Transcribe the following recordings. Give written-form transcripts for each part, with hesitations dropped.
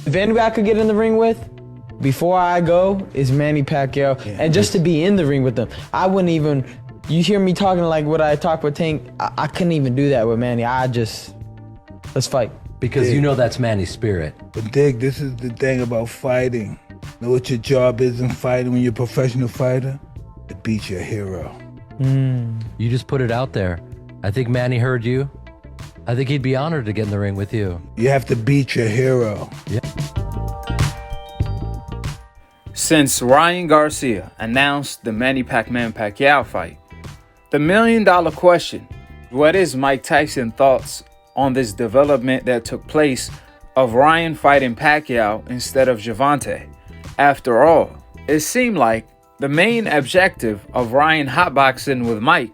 If anybody I could get in the ring with before I go is Manny Pacquiao, and just to be in the ring with them, I wouldn't even. You hear me talking like what I talk with Tank? I couldn't even do that with Manny. Let's fight. Because you know that's Manny's spirit. But Dig, this is the thing about fighting. Know what your job is in fighting when you're a professional fighter? To beat your hero. You just put it out there. I think Manny heard you. I think he'd be honored to get in the ring with you. You have to beat your hero. Yeah. Since Ryan Garcia announced the Manny Pacquiao fight, the $1 million question, what is Mike Tyson's thoughts on this development that took place of Ryan fighting Pacquiao instead of Gervonta? After all, it seemed like the main objective of Ryan hotboxing with Mike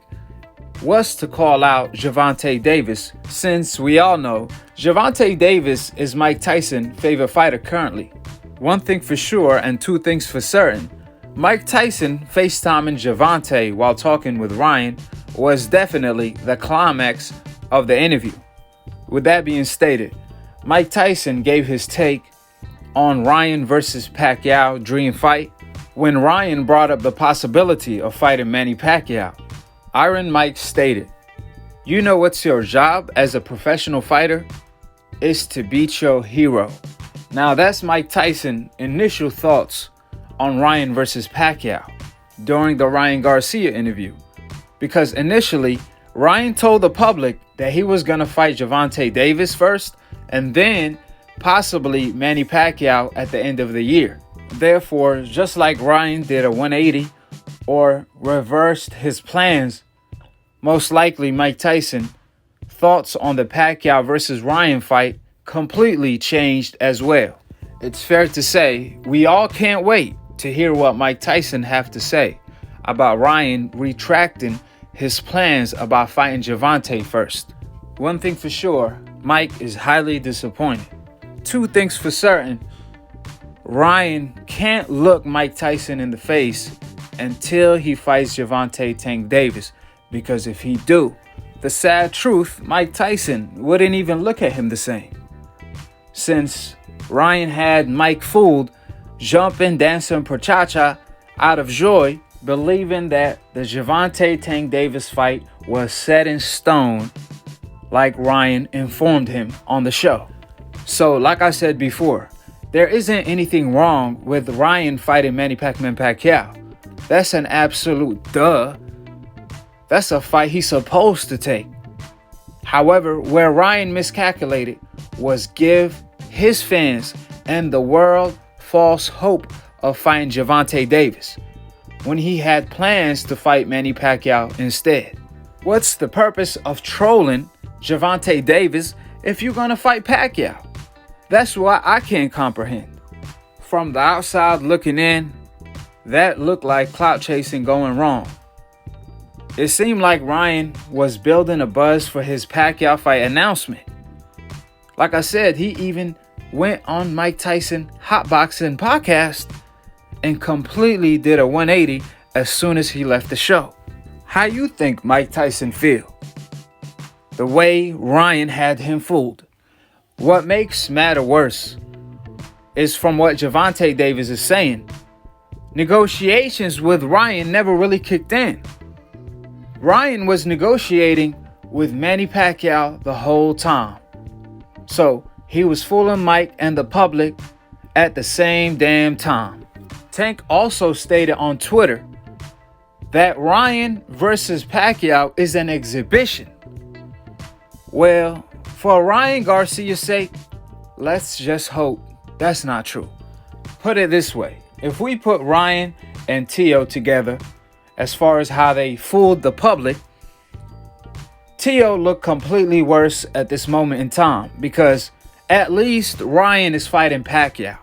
was to call out Gervonta Davis, since we all know Gervonta Davis is Mike Tyson's favorite fighter currently. One thing for sure and two things for certain, Mike Tyson FaceTiming Gervonta while talking with Ryan was definitely the climax of the interview. With that being stated, Mike Tyson gave his take on Ryan versus Pacquiao dream fight when Ryan brought up the possibility of fighting Manny Pacquiao. Iron Mike stated, "You know what's your job as a professional fighter? Is to beat your hero." Now that's Mike Tyson's initial thoughts on Ryan versus Pacquiao during the Ryan Garcia interview. Because initially, Ryan told the public that he was going to fight Gervonta Davis first and then possibly Manny Pacquiao at the end of the year. Therefore, just like Ryan did a 180 or reversed his plans, most likely Mike Tyson thoughts on the Pacquiao versus Ryan fight completely changed as well. It's fair to say we all can't wait to hear what Mike Tyson have to say about Ryan retracting his plans about fighting Gervonta first. One thing for sure, Mike is highly disappointed. Two things for certain, Ryan can't look Mike Tyson in the face until he fights Gervonta Tank Davis, because if he do, the sad truth, Mike Tyson wouldn't even look at him the same. Since Ryan had Mike fooled, jumping, dancing cha-cha out of joy, believing that the Gervonta Tank Davis fight was set in stone, like Ryan informed him on the show. So, like I said before, there isn't anything wrong with Ryan fighting Manny Pacquiao. That's an absolute duh. That's a fight he's supposed to take. However, where Ryan miscalculated was give his fans and the world false hope of fighting Gervonta Davis when he had plans to fight Manny Pacquiao instead. What's the purpose of trolling Gervonta Davis if you're gonna fight Pacquiao? That's what I can't comprehend. From the outside looking in, that looked like clout chasing going wrong. It seemed like Ryan was building a buzz for his Pacquiao fight announcement. Like I said, he even went on Mike Tyson Hotboxing podcast and completely did a 180 as soon as he left the show. How you think Mike Tyson feel? The way Ryan had him fooled. What makes matter worse is from what Gervonta Davis is saying, negotiations with Ryan never really kicked in. Ryan was negotiating with Manny Pacquiao the whole time. So he was fooling Mike and the public at the same damn time. Tank also stated on Twitter that Ryan versus Pacquiao is an exhibition. Well, for Ryan Garcia's sake, let's just hope that's not true. Put it this way, if we put Ryan and Teo together, as far as how they fooled the public, Teo looked completely worse at this moment in time because at least Ryan is fighting Pacquiao.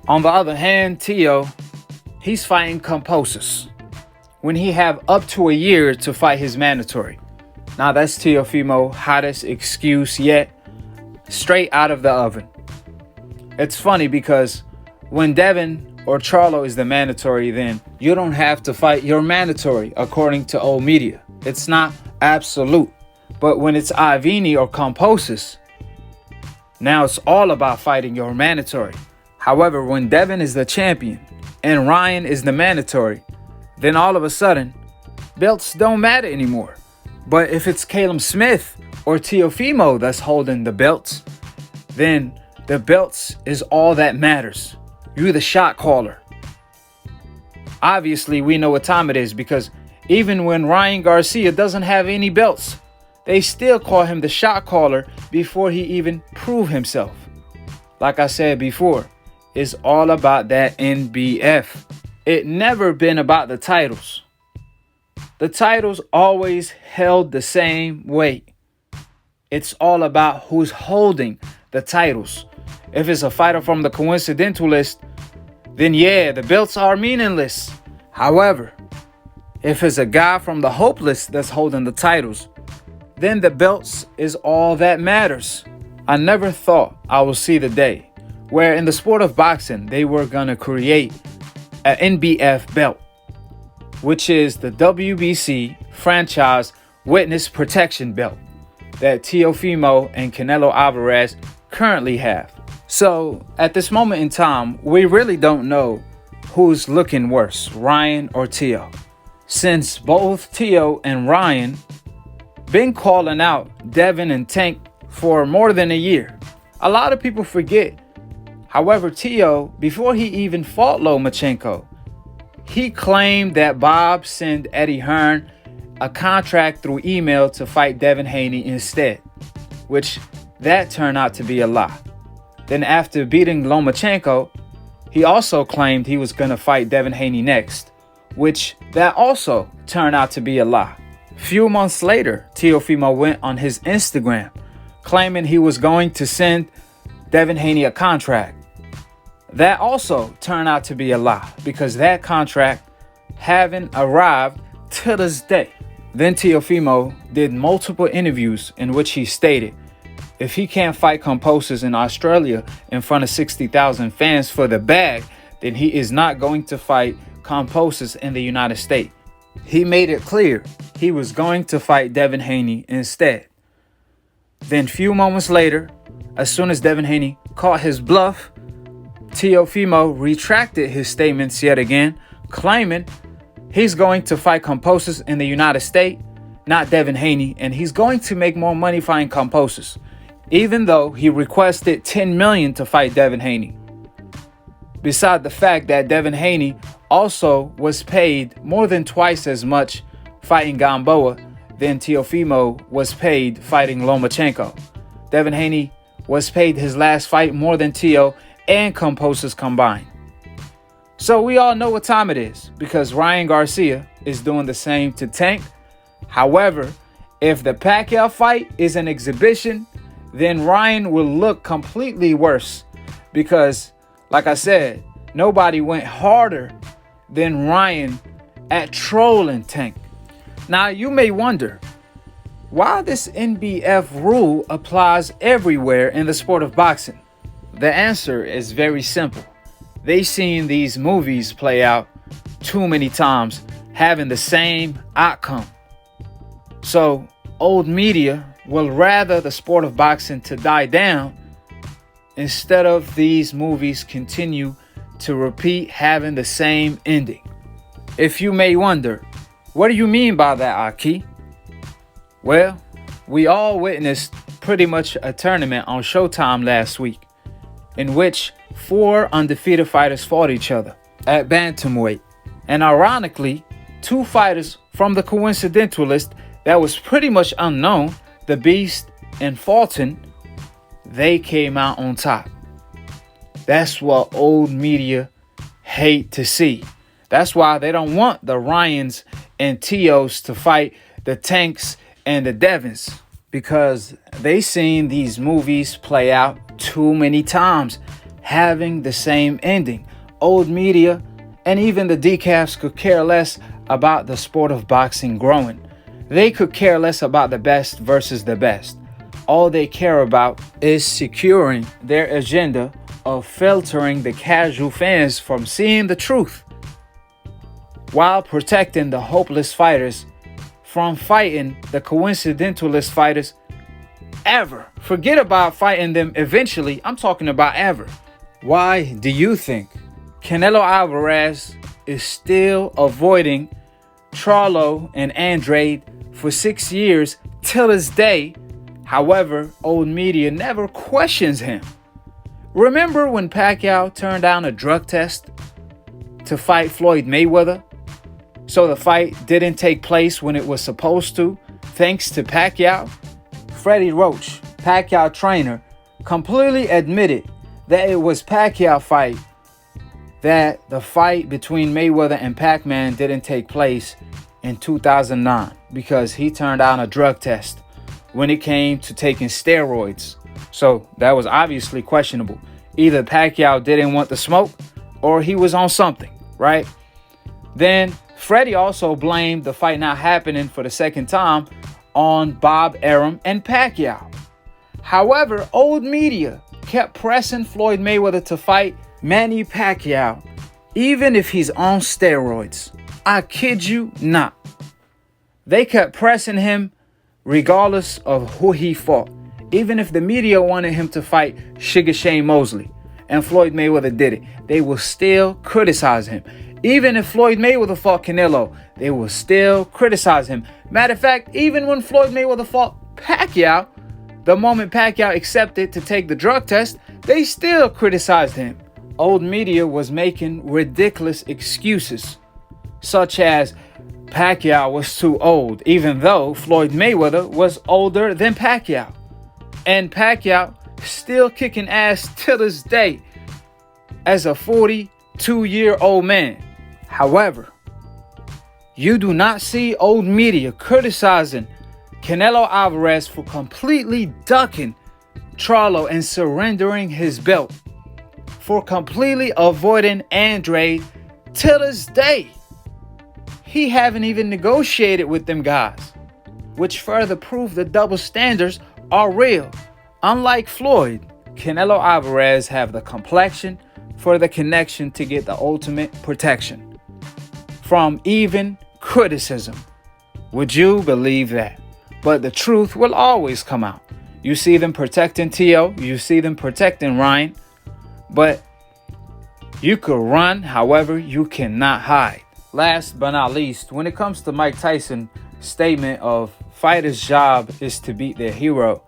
On the other hand, Teo, he's fighting Composis when he have up to a year to fight his mandatory. Now that's Teofimo hottest excuse yet, straight out of the oven. It's funny because when Devin or Charlo is the mandatory, then you don't have to fight your mandatory according to old media. It's not absolute. But when it's Ivini or Composis, Now it's all about fighting your mandatory. However, when Devin is the champion and Ryan is the mandatory, then all of a sudden, belts don't matter anymore. But if it's Caleb Smith or Teofimo that's holding the belts, then the belts is all that matters. You're the shot caller. Obviously, we know what time it is because even when Ryan Garcia doesn't have any belts, they still call him the shot caller before he even proved himself. Like I said before, it's all about that NBF. It never been about the titles. The titles always held the same weight. It's all about who's holding the titles. If it's a fighter from the coincidental list, then yeah, the belts are meaningless. However, if it's a guy from the hope list that's holding the titles, then the belts is all that matters. I never thought I would see the day where in the sport of boxing, they were gonna create an NBF belt, which is the WBC franchise witness protection belt that Teofimo and Canelo Alvarez currently have. So at this moment in time, we really don't know who's looking worse, Ryan or Teo, since both Teo and Ryan been calling out Devin and Tank for more than a year. A lot of people forget. However, Teo, before he even fought Lomachenko, he claimed that Bob sent Eddie Hearn a contract through email to fight Devin Haney instead, which that turned out to be a lie. Then after beating Lomachenko, he also claimed he was going to fight Devin Haney next, which that also turned out to be a lie. Few months later, Teofimo went on his Instagram claiming he was going to send Devin Haney a contract. That also turned out to be a lie because that contract haven't arrived to this day. Then Teofimo did multiple interviews in which he stated if he can't fight Composers in Australia in front of 60,000 fans for the bag, then he is not going to fight Composers in the United States. He made it clear he was going to fight Devin Haney instead. Then few moments later, as soon as Devin Haney caught his bluff, Teofimo retracted his statements yet again, claiming he's going to fight Composers in the United States, not Devin Haney, and he's going to make more money fighting Composers, even though he requested $10 million to fight Devin Haney. Beside the fact that Devin Haney also was paid more than twice as much fighting Gamboa than Teofimo was paid fighting Lomachenko. Devin Haney was paid his last fight more than Teo and Composers combined. So we all know what time it is because Ryan Garcia is doing the same to Tank. However, if the Pacquiao fight is an exhibition, then Ryan will look completely worse because, like I said, nobody went harder than Ryan at trolling Tank. Now, you may wonder why this NBF rule applies everywhere in the sport of boxing. The answer is very simple. They've seen these movies play out too many times, having the same outcome. So, old media will rather the sport of boxing to die down instead of these movies continue to repeat having the same ending. If you may wonder, what do you mean by that, Akhi? Well, we all witnessed pretty much a tournament on Showtime last week in which 4 undefeated fighters fought each other at bantamweight. And ironically, 2 fighters from the coincidental list that was pretty much unknown, the Beast and Fulton, they came out on top. That's what old media hate to see. That's why they don't want the Ryans and Teos to fight the Tanks and the Devins, because they seen these movies play out too many times, having the same ending. Old media and even the decafs could care less about the sport of boxing growing. They could care less about the best versus the best. All they care about is securing their agenda of filtering the casual fans from seeing the truth, while protecting the hopeless fighters from fighting the coincidentalist fighters ever. Forget about fighting them eventually. I'm talking about ever. Why do you think Canelo Alvarez is still avoiding Charlo and Andrade for 6 years till this day? However, old media never questions him. Remember when Pacquiao turned down a drug test to fight Floyd Mayweather? So the fight didn't take place when it was supposed to, thanks to Pacquiao? Freddie Roach, Pacquiao trainer, completely admitted that it was Pacquiao fight, that the fight between Mayweather and Pac-Man didn't take place in 2009 because he turned down a drug test when it came to taking steroids. So that was obviously questionable. Either Pacquiao didn't want the smoke or he was on something, right? Then Freddie also blamed the fight not happening for the second time on Bob Arum and Pacquiao. However, old media kept pressing Floyd Mayweather to fight Manny Pacquiao, even if he's on steroids. I kid you not. They kept pressing him regardless of who he fought. Even if the media wanted him to fight Sugar Shane Mosley and Floyd Mayweather did it, they will still criticize him. Even if Floyd Mayweather fought Canelo, they will still criticize him. Matter of fact, even when Floyd Mayweather fought Pacquiao, the moment Pacquiao accepted to take the drug test, they still criticized him. Old media was making ridiculous excuses, such as Pacquiao was too old, even though Floyd Mayweather was older than Pacquiao. And Pacquiao still kicking ass till this day as a 42-year-old man. However, you do not see old media criticizing Canelo Alvarez for completely ducking Charlo and surrendering his belt, for completely avoiding Andrade till this day. He haven't even negotiated with them guys, which further prove the double standards are real. Unlike Floyd, Canelo Alvarez have the complexion for the connection to get the ultimate protection from even criticism. Would you believe that? But the truth will always come out. You see them protecting Tio, you see them protecting Ryan, but you could run, however, you cannot hide. Last but not least, when it comes to Mike Tyson's statement of fighter's job is to beat their hero,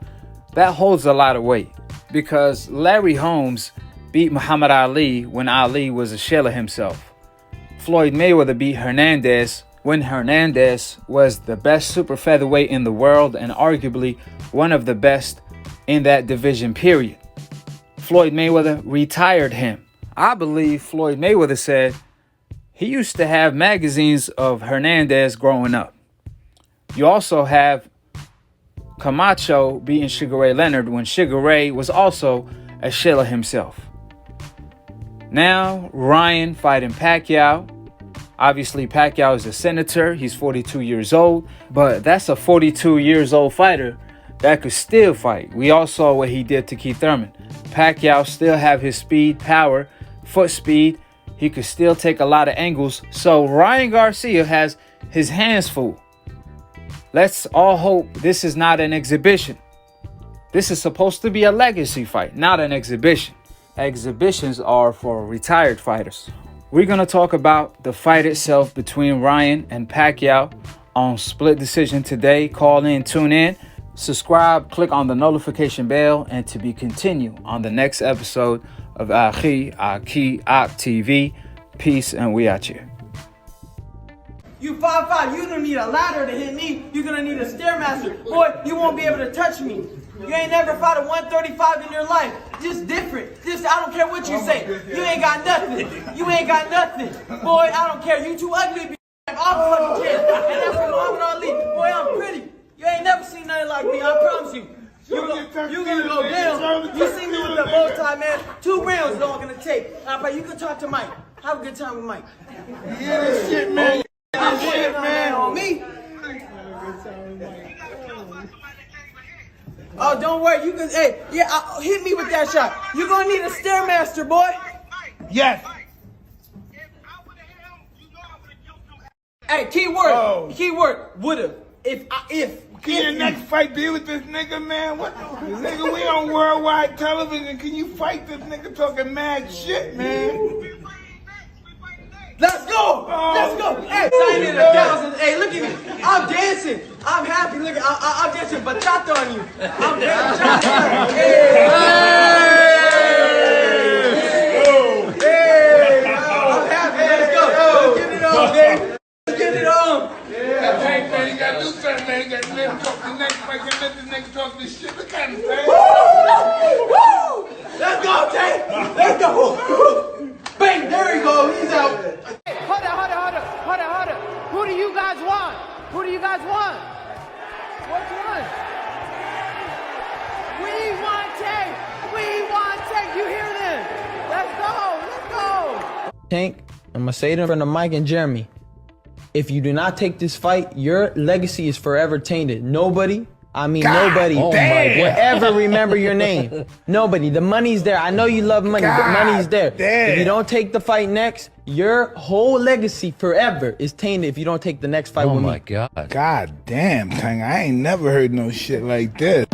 that holds a lot of weight because Larry Holmes beat Muhammad Ali when Ali was a shell of himself. Floyd Mayweather beat Hernandez when Hernandez was the best super featherweight in the world and arguably one of the best in that division, period. Floyd Mayweather retired him. I believe Floyd Mayweather said he used to have magazines of Hernandez growing up. You also have Camacho beating Sugar Ray Leonard when Sugar Ray was also a shell of himself. Now Ryan fighting Pacquiao. Obviously, Pacquiao is a senator. He's 42 years old, but that's a 42 years old fighter that could still fight. We all saw what he did to Keith Thurman. Pacquiao still have his speed, power, foot speed. He could still take a lot of angles. So Ryan Garcia has his hands full. Let's all hope this is not an exhibition. This is supposed to be a legacy fight, not an exhibition. Exhibitions are for retired fighters. We're going to talk about the fight itself between Ryan and Pacquiao on Split Decision today. Call in, tune in, subscribe, click on the notification bell, and to be continued on the next episode of Akhi TV. Peace, and we out here. You 5'5", you don't need a ladder to hit me. You're gonna need a Stairmaster. Boy, you won't be able to touch me. You ain't never fought a 135 in your life. Just different. Just, I don't care what you say. You ain't got nothing. You ain't got nothing. Boy, I don't care. You too ugly to be off fucking kid. And that's from Muhammad Ali. Boy, I'm pretty. You ain't never seen nothing like me, I promise you. You gonna go down. You see me with the bow tie, man. 2 rounds is all gonna take. You can talk to Mike. Have a good time with Mike. Yeah, this shit, man. Shit, man, on me. Oh, don't worry. You can, hey, yeah, hit me with that shot. You're gonna need a Stairmaster, boy. Yes. Hey, keyword, would've. If, Can your next fight be with this nigga, man? What the nigga, we on worldwide television. Can you fight this nigga talking mad shit, man? Let's go! Let's go! Hey, sign in 1,000. Hey, look at me. I'm dancing. I'm happy. Look, I'm dancing bachata on you. I'm dancing bachata. Hey! Hey! I'm happy. Let's go. Let's get it on, baby. Let's get it on. Yeah, Tank, man, you gotta do something, man. You gotta let him talk the next fight. You let this nigga talk this shit. Look at him, man. Woo! Let's go, Tank. Let's go. Bang, there he goes. He's out. Hold up. Who do you guys want? Who do you guys want? Which one? We want Tank. You hear them? Let's go. Tank, I'm gonna say it in front of Mike and Jeremy. If you do not take this fight, your legacy is forever tainted. Nobody nobody will ever remember your name. Nobody. The money's there. I know you love money, but money's there. If you don't take the fight next, your whole legacy forever is tainted if you don't take the next fight with me. Oh my God. God damn, Tank, I ain't never heard no shit like this.